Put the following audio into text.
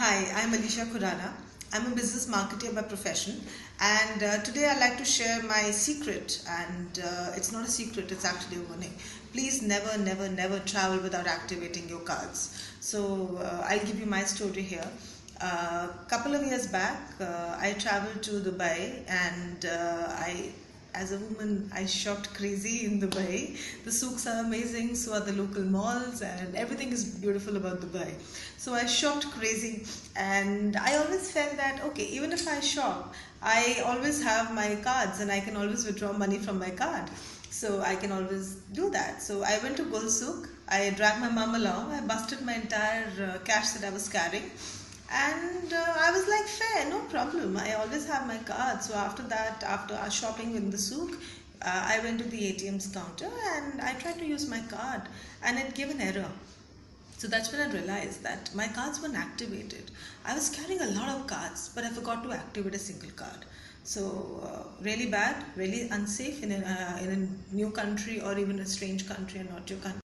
Hi, I'm Alicia Khurana. I'm a business marketer by profession, and today I'd like to share my secret. And it's not a secret, it's actually a warning. Please never travel without activating your cards. So I'll give you my story here. A couple of years back, I traveled to Dubai, and as a woman, I shopped crazy in Dubai. The souks are amazing, so are the local malls, and everything is beautiful about Dubai. So I shopped crazy, and I always felt that okay, even if I shop, I always have my cards, and I can always withdraw money from my card. So I can always do that. So I went to Gul Souk. I dragged my mom along. I busted my entire cash that I was carrying. And I was like, fair, no problem. I always have my card. So after that, after our shopping in the souk, I went to the ATM's counter and I tried to use my card, and it gave an error. So that's when I realized that my cards weren't activated. I was carrying a lot of cards, but I forgot to activate a single card. So really bad, really unsafe in a new country, or even a strange country and not your country.